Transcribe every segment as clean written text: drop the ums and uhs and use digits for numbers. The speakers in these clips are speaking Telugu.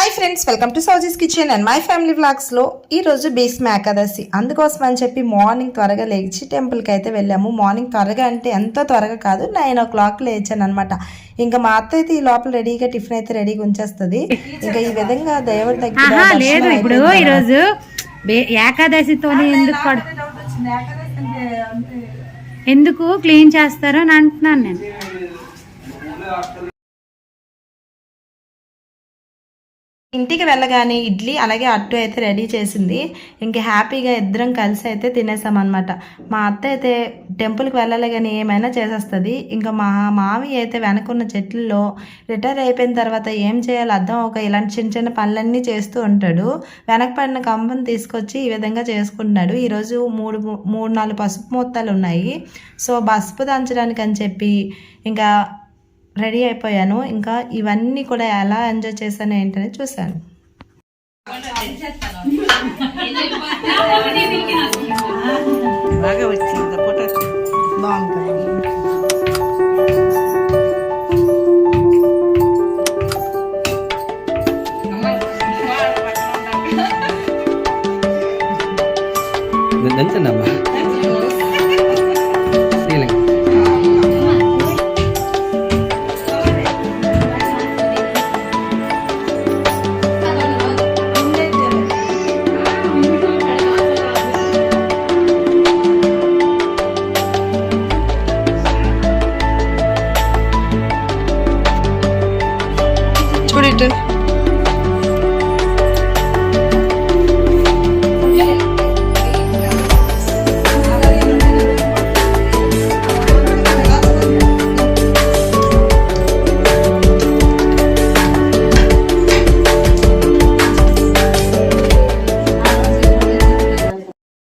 Hi friends, welcome to Souji's kitchen and my family వ్లాగ్స్లో ఈరోజు భీష్మ ఏకాదశి. అందుకోసం అని చెప్పి మార్నింగ్ త్వరగా లేచి టెంపుల్కి అయితే వెళ్ళాము. మార్నింగ్ త్వరగా అంటే ఎంతో త్వరగా కాదు, 9 o'clock లేచాను అనమాట. ఇంకా మా అత్త అయితే ఈ లోపల రెడీగా టిఫిన్ అయితే రెడీగా ఉంచేస్తుంది. ఇంకా ఈ విధంగా దేవుడి దగ్గర లేదు. ఇప్పుడు ఈరోజు ఏకాదశితోనే ఎందుకు క్లీన్ చేస్తారో అని అంటున్నాను నేను. ఇంటికి వెళ్ళగానే ఇడ్లీ అలాగే అట్టు అయితే రెడీ చేసింది. ఇంక హ్యాపీగా ఇద్దరం కలిసి అయితే తినేసామన్నమాట. మా అత్త అయితే టెంపుల్కి వెళ్ళాలి కానీ ఏమైనా చేసేస్తుంది. ఇంకా మా మామి అయితే వెనకున్న చెట్లలో రిటైర్ అయిపోయిన తర్వాత ఏం చేయాలో అర్థం ఒక ఇలాంటి చిన్న చిన్న పనులన్నీ చేస్తూ ఉంటాడు. వెనక పడిన కంపను తీసుకొచ్చి ఈ విధంగా చేసుకుంటున్నాడు. ఈరోజు మూడు 4 పసుపు మూతలు ఉన్నాయి. సో పసుపు దంచడానికి అని చెప్పి ఇంకా రెడీ అయిపోయాను. ఇంకా ఇవన్నీ కూడా ఎలా ఎంజాయ్ చేశాను ఏంటనే చూశాను. బాగా వచ్చింది ఫోటో, బాగుంటుంది.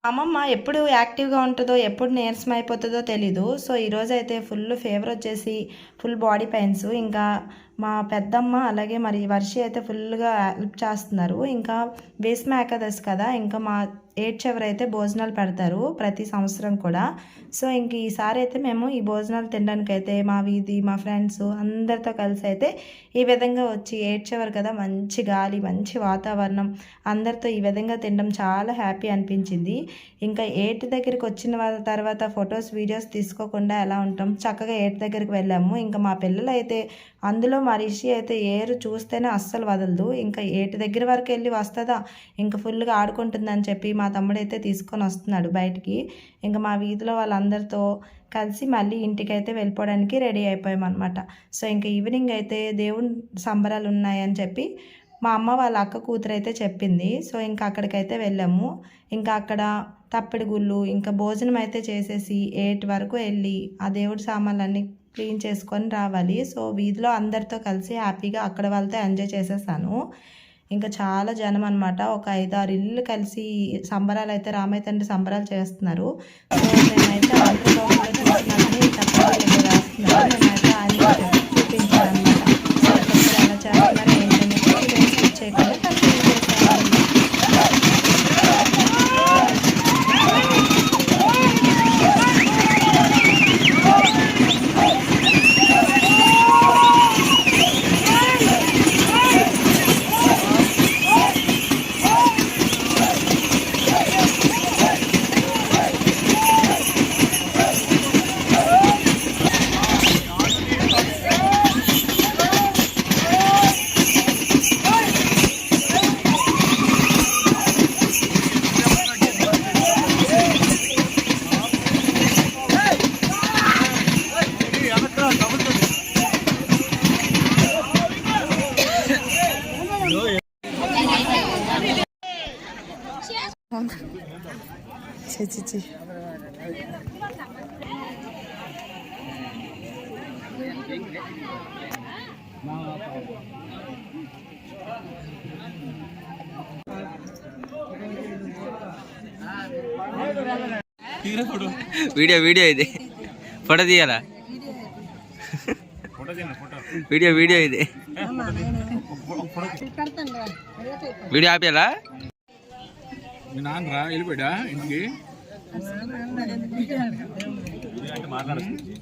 అమ్మమ్మ ఎప్పుడు యాక్టివ్గా ఉంటుందో ఎప్పుడు నీరసం అయిపోతుందో తెలీదు. సో ఈరోజు అయితే ఫుల్ ఫీవర్ వచ్చేసి ఫుల్ బాడీ పెయిన్స్. ఇంకా మా పెద్దమ్మ అలాగే మరి వర్షి అయితే ఫుల్గా హెల్ప్ చేస్తున్నారు. ఇంకా భీష్మ ఏకాదశి కదా, ఇంకా మా 8 చివరి అయితే భోజనాలు పెడతారు ప్రతి సంవత్సరం కూడా. సో ఇంక ఈసారి అయితే మేము ఈ భోజనాలు తినడానికి అయితే మా వీధి మా ఫ్రెండ్స్ అందరితో కలిసి అయితే ఈ విధంగా వచ్చి 8 చివరి కదా, మంచి గాలి మంచి వాతావరణం, అందరితో ఈ విధంగా తినడం చాలా హ్యాపీ అనిపించింది. ఇంకా 8 దగ్గరికి వచ్చిన తర్వాత ఫొటోస్ వీడియోస్ తీసుకోకుండా ఎలా ఉంటాం, చక్కగా 8 దగ్గరికి వెళ్ళాము. ఇంకా మా పిల్లలు అయితే అందులో మా రిషి అయితే ఏరు చూస్తేనే అస్సలు వదలదు. ఇంకా 8 దగ్గర వరకు వెళ్ళి వస్తుందా, ఇంకా ఫుల్గా ఆడుకుంటుందని చెప్పి మా తమ్ముడు అయితే తీసుకొని వస్తున్నాడు బయటికి. ఇంకా మా వీధిలో వాళ్ళందరితో కలిసి మళ్ళీ ఇంటికి అయితే వెళ్ళిపోవడానికి రెడీ అయిపోయామన్నమాట. సో ఇంకా ఈవినింగ్ అయితే దేవుని సంబరాలు ఉన్నాయని చెప్పి మా అమ్మ వాళ్ళ అక్క కూతురు అయితే చెప్పింది. సో ఇంకా అక్కడికైతే వెళ్ళాము. ఇంకా అక్కడ తప్పిడి గుళ్ళు ఇంకా భోజనం అయితే చేసేసి 8 వరకు వెళ్ళి ఆ దేవుడి సామాన్లన్నీ క్లీన్ చేసుకొని రావాలి. సో వీధిలో అందరితో కలిసి హ్యాపీగా అక్కడ వాళ్ళతో ఎంజాయ్ చేసేసాను. ఇంకా చాలా జనం అనమాట, ఒక 5-6 ఇళ్ళు కలిసి సంబరాలు అయితే రామయ్య తండ్రి సంబరాలు చేస్తున్నారు. సో మేమైతే అందరిలో చూసినట్టు తప్పని రాస్తున్నారు. మేమైతే ఆయన చూపించాను అనమాట. సో ఎలా చేస్తున్నారు ఏంటనేది చేయకుండా కంటిన్యూ చేస్తాను. వీడియో ఇది ఫోటో తీయాలా, వీడియో ఇది వీడియో ఆపేయాలా. మీ నాన్నరా వెళ్ళిపోయా ఇంటికి మాట్లాడుతుంది.